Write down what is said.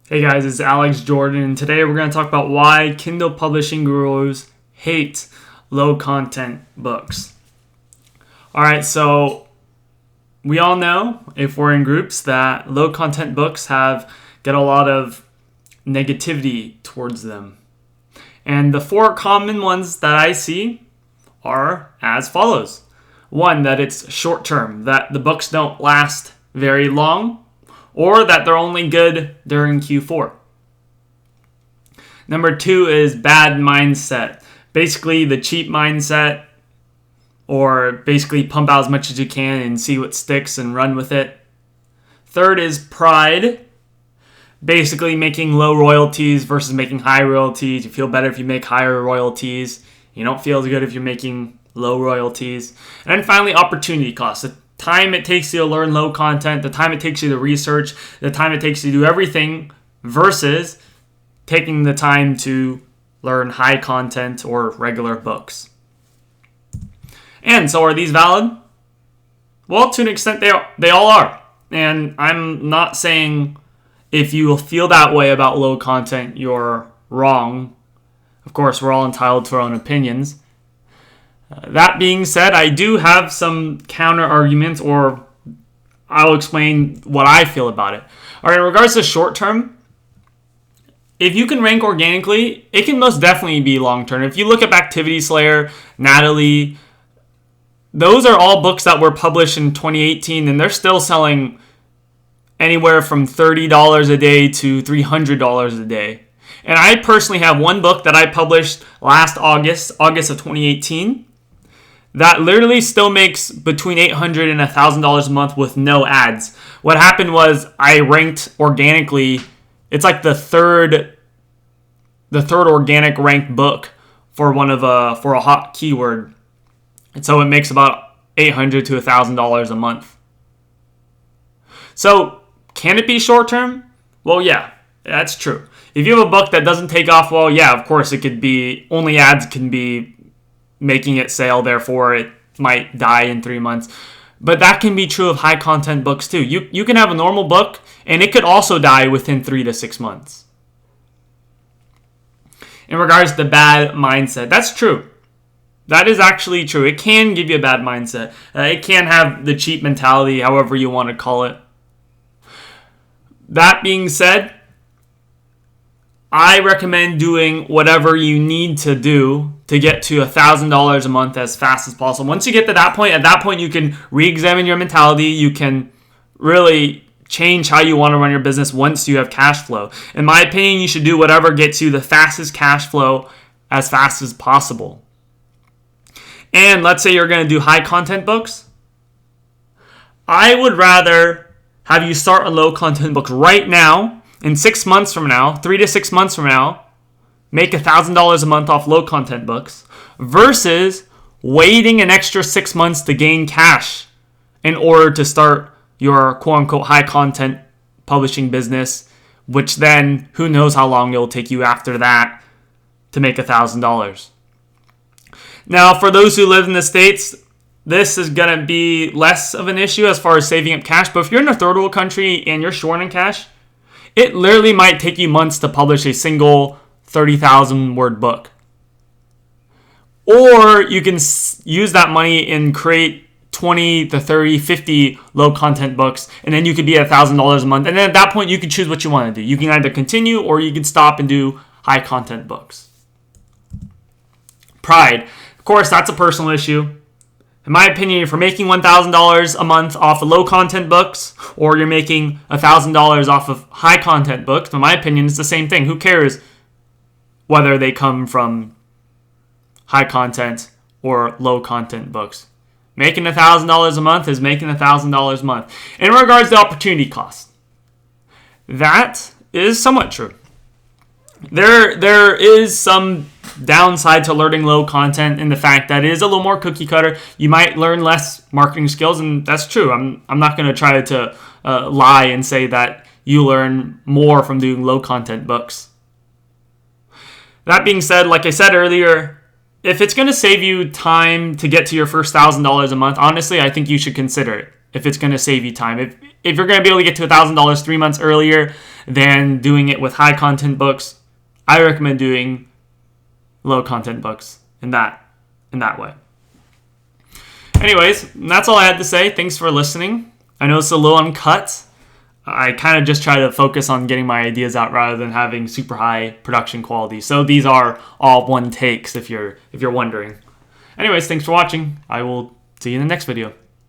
Hey guys, it's Alex Jordan, and today we're going to talk about why Kindle publishing gurus hate low content books. Alright, so we all know, if we're in groups, that low content books get a lot of negativity towards them. And the four common ones that I see are as follows. One, that it's short term, that the books don't last very long, or that they're only good during Q4. Number two is bad mindset. Basically, the cheap mindset, or basically pump out as much as you can and see what sticks and run with it. Third is pride. Basically, making low royalties versus making high royalties. You feel better if you make higher royalties. You don't feel as good if you're making low royalties. And then finally, opportunity cost. The time it takes you to learn low content, the time it takes you to research, the time it takes you to do everything versus taking the time to learn high content or regular books. And so are these valid? Well, to an extent, they all are. And I'm not saying if you feel that way about low content, you're wrong. Of course, we're all entitled to our own opinions. That being said, I do have some counter arguments, or I'll explain what I feel about it. All right, in regards to short term, if you can rank organically, it can most definitely be long term. If you look up Activity Slayer, Natalie, those are all books that were published in 2018, and they're still selling anywhere from $30 a day to $300 a day. And I personally have one book that I published last August of 2018, that literally still makes between $800 and $1,000 a month with no ads. What happened was I ranked organically. It's like the third organic ranked book for for a hot keyword, and so it makes about $800 to $1,000 a month. So can it be short term? Well, yeah, that's true. If you have a book that doesn't take off well, yeah, of course it could be. Only ads can be making it sale, therefore it might die in 3 months. But that can be true of high content books too. You can have a normal book and it could also die within 3 to 6 months. In regards to bad mindset, that's true. That is actually true. It can give you a bad mindset. It can have the cheap mentality, however you want to call it. That being said, I recommend doing whatever you need to do to get to $1,000 a month as fast as possible. Once you get to that point, at that point you can re-examine your mentality. You can really change how you want to run your business once you have cash flow. In my opinion, you should do whatever gets you the fastest cash flow as fast as possible. And let's say you're going to do high content books. I would rather have you start on low content books right now. In 6 months from now, 3 to 6 months from now, make $1,000 a month off low content books versus waiting an extra 6 months to gain cash in order to start your quote unquote high content publishing business, which then who knows how long it will take you after that to make $1,000. Now, for those who live in the States, this is going to be less of an issue as far as saving up cash. But if you're in a third world country and you're short on cash, it literally might take you months to publish a single 30,000 word book. Or you can use that money and create 20 to 30, 50 low content books, and then you could be at $1,000 a month. And then at that point, you can choose what you want to do. You can either continue or you can stop and do high content books. Pride. Of course, that's a personal issue. In my opinion, if you're making $1,000 a month off of low content books, or you're making $1,000 off of high content books, in my opinion, it's the same thing. Who cares whether they come from high content or low content books? Making $1,000 a month is making $1,000 a month. In regards to opportunity cost, that is somewhat true. There is some downside to learning low content in the fact that it is a little more cookie cutter. You might learn less marketing skills, and that's true. I'm not going to try to lie and say that you learn more from doing low content books. That being said, like I said earlier, if it's going to save you time to get to your first $1,000 a month, honestly, I think you should consider it. If it's going to save you time, if you're going to be able to get to $1,000 3 months earlier, than doing it with high content books. I recommend doing low content books in that way. Anyways, that's all I had to say. Thanks for listening. I know it's a little uncut. I kind of just try to focus on getting my ideas out rather than having super high production quality. So these are all one takes if you're wondering. Anyways, thanks for watching. I will see you in the next video.